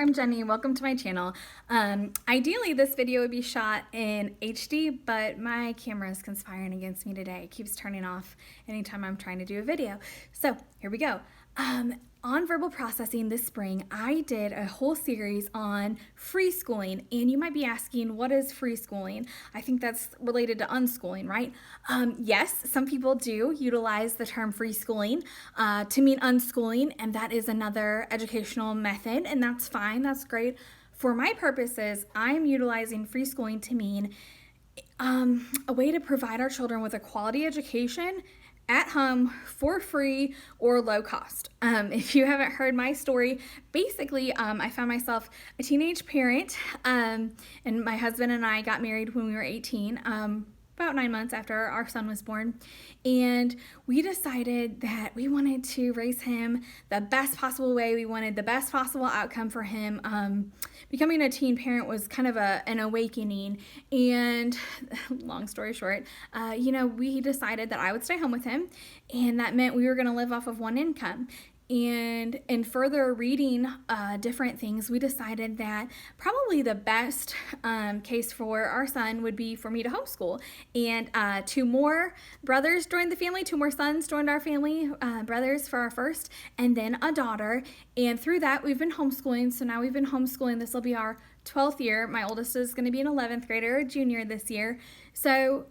I'm Jenny. Welcome to my channel. Ideally, this video would be shot in HD, but my camera is conspiring against me today. It keeps turning off anytime I'm trying to do a video. So here we go. On verbal processing this spring, I did a whole series on freeschooling, and you might be asking, what is freeschooling? I think that's related to unschooling, right? Yes, some people do utilize the term freeschooling to mean unschooling, and that is another educational method, and that's fine, that's great. For my purposes, I'm utilizing freeschooling to mean a way to provide our children with a quality education at home for free or low cost. If you haven't heard my story, basically I found myself a teenage parent, and my husband and I got married when we were 18, about 9 months after our son was born, and we decided that we wanted to raise him the best possible way. We wanted the best possible outcome for him. Becoming a teen parent was kind of an awakening, and long story short, we decided that I would stay home with him, and that meant we were going to live off of one income. And in further reading different things, we decided that probably the best case for our son would be for me to homeschool. And 2 more brothers joined the family, 2 more sons joined our family, brothers for our first, and then a daughter. And through that, we've been homeschooling. So now we've been homeschooling. This will be our 12th year. My oldest is going to be an 11th grader, a junior this year. So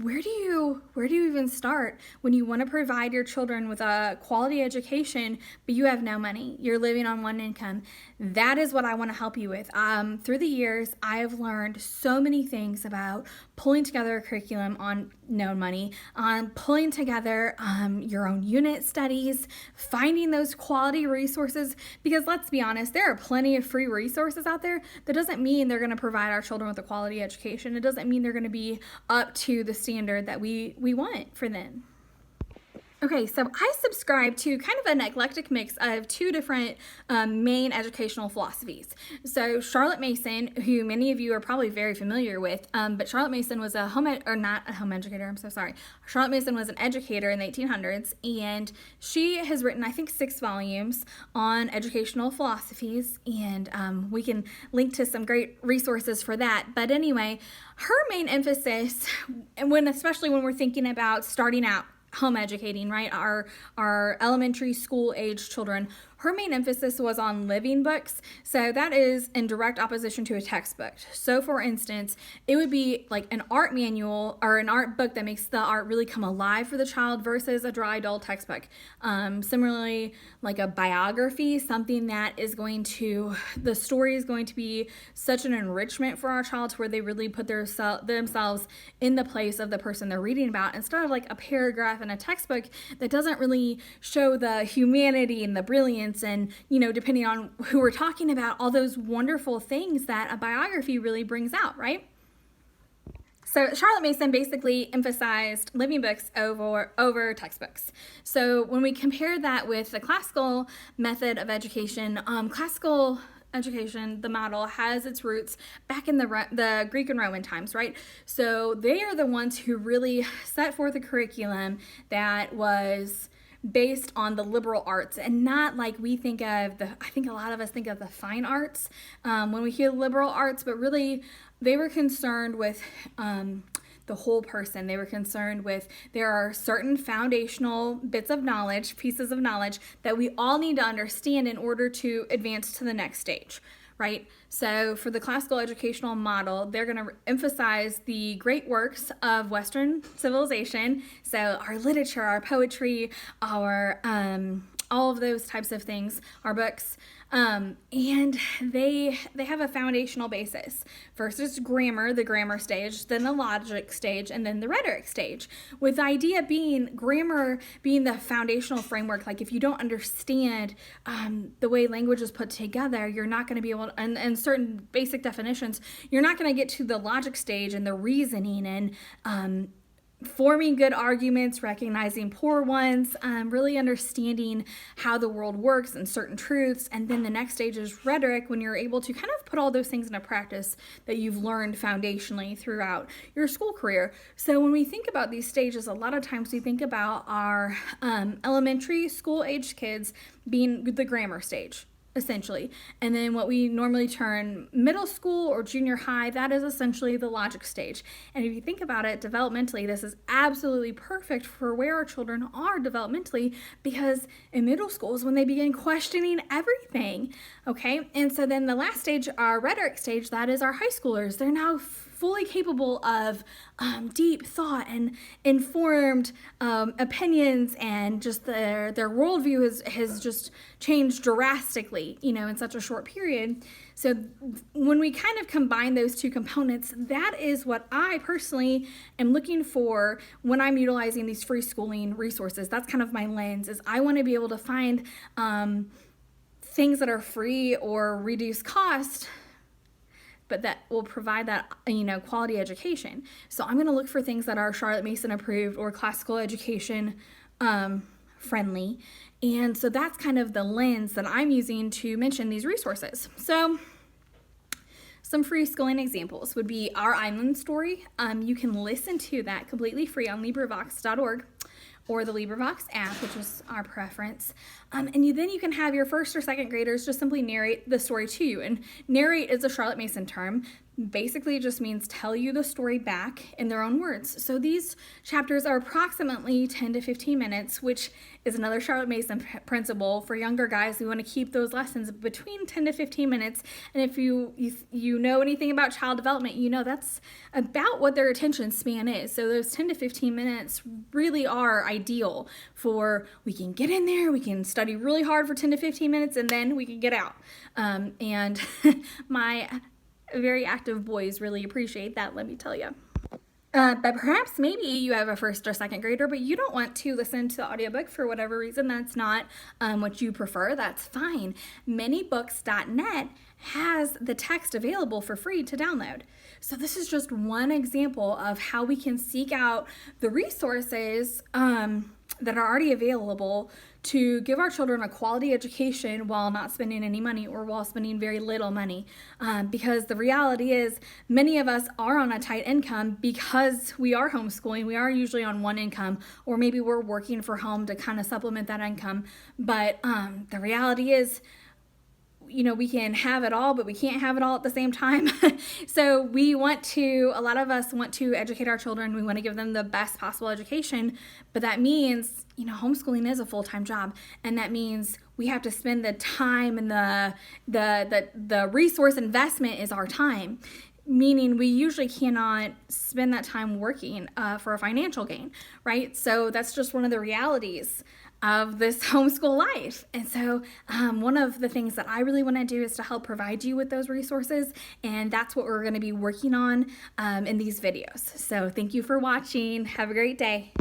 where do you even start when you want to provide your children with a quality education, but you have no money? You're living on one income. That is what I want to help you with. Through the years, I have learned so many things about pulling together a curriculum on no money, on pulling together your own unit studies, finding those quality resources, because let's be honest, there are plenty of free resources out there. That doesn't mean they're going to provide our children with a quality education. It doesn't mean they're going to be up to the standard that we want for them. Okay, so I subscribe to kind of an eclectic mix of 2 different main educational philosophies. So Charlotte Mason, who many of you are probably very familiar with, but Charlotte Mason was not a home educator, I'm so sorry. Charlotte Mason was an educator in the 1800s, and she has written, I think, 6 volumes on educational philosophies, and we can link to some great resources for that. But anyway, her main emphasis, especially when we're thinking about starting out home educating, right, our elementary school age children, her main emphasis was on living books. So that is in direct opposition to a textbook. So for instance, it would be like an art manual or an art book that makes the art really come alive for the child versus a dry, dull textbook. Similarly, like a biography, something that is the story is going to be such an enrichment for our child to where they really put themselves in the place of the person they're reading about, instead of like a paragraph in a textbook that doesn't really show the humanity and the brilliance and, depending on who we're talking about, all those wonderful things that a biography really brings out, right? So Charlotte Mason basically emphasized living books over textbooks. So when we compare that with the classical method of education, classical education, the model, has its roots back in the Greek and Roman times, right? So they are the ones who really set forth a curriculum that was based on the liberal arts, and not like we think of I think a lot of us think of the fine arts when we hear liberal arts, but really they were concerned with the whole person. They were concerned with, there are certain foundational bits of knowledge, pieces of knowledge that we all need to understand in order to advance to the next stage, right? So for the classical educational model, they're going to emphasize the great works of Western civilization. So our literature, our poetry, our all of those types of things, our books, and they have a foundational basis. First is grammar, the grammar stage, then the logic stage, and then the rhetoric stage. With the idea being grammar being the foundational framework. Like if you don't understand the way language is put together, you're not going to be able to, and certain basic definitions, you're not going to get to the logic stage and the reasoning and forming good arguments, recognizing poor ones, really understanding how the world works and certain truths. And then the next stage is rhetoric, when you're able to kind of put all those things into practice that you've learned foundationally throughout your school career. So when we think about these stages, a lot of times we think about our elementary school age kids being the grammar stage. essentially. And then what we normally term middle school or junior high, that is essentially the logic stage. And if you think about it, developmentally, this is absolutely perfect for where our children are developmentally, because in middle school is when they begin questioning everything, okay? And so then the last stage, our rhetoric stage, that is our high schoolers. They're now fully capable of deep thought and informed opinions, and just their worldview has just changed drastically, in such a short period. So when we kind of combine those two components, that is what I personally am looking for when I'm utilizing these free schooling resources. That's kind of my lens, is I want to be able to find things that are free or reduced cost, but that will provide that, quality education. So I'm going to look for things that are Charlotte Mason approved or classical education friendly. And so that's kind of the lens that I'm using to mention these resources. So some free schooling examples would be Our Island Story. You can listen to that completely free on LibriVox.org. or the LibriVox app, which is our preference. And then you can have your first or second graders just simply narrate the story to you. And narrate is a Charlotte Mason term. Basically, it just means tell you the story back in their own words. So these chapters are approximately 10 to 15 minutes, which is another Charlotte Mason principle. For younger guys, we want to keep those lessons between 10 to 15 minutes. And if you know anything about child development, that's about what their attention span is. So those 10 to 15 minutes really are ideal for, we can get in there, we can study really hard for 10 to 15 minutes, and then we can get out. And my very active boys really appreciate that, let me tell you. But perhaps maybe you have a first or second grader, but you don't want to listen to the audiobook for whatever reason. That's not what you prefer. That's fine. Manybooks.net has the text available for free to download. So this is just one example of how we can seek out the resources that are already available to give our children a quality education while not spending any money, or while spending very little money. Because the reality is, many of us are on a tight income because we are homeschooling. We are usually on one income, or maybe we're working for home to kind of supplement that income. But the reality is, we can have it all, but we can't have it all at the same time. So a lot of us want to educate our children. We want to give them the best possible education, but that means, homeschooling is a full-time job. And that means we have to spend the time, and the resource investment is our time. Meaning we usually cannot spend that time working for a financial gain, right? So that's just one of the realities of this homeschool life. And so one of the things that I really want to do is to help provide you with those resources, and that's what we're going to be working on in these videos. So thank you for watching. Have a great day.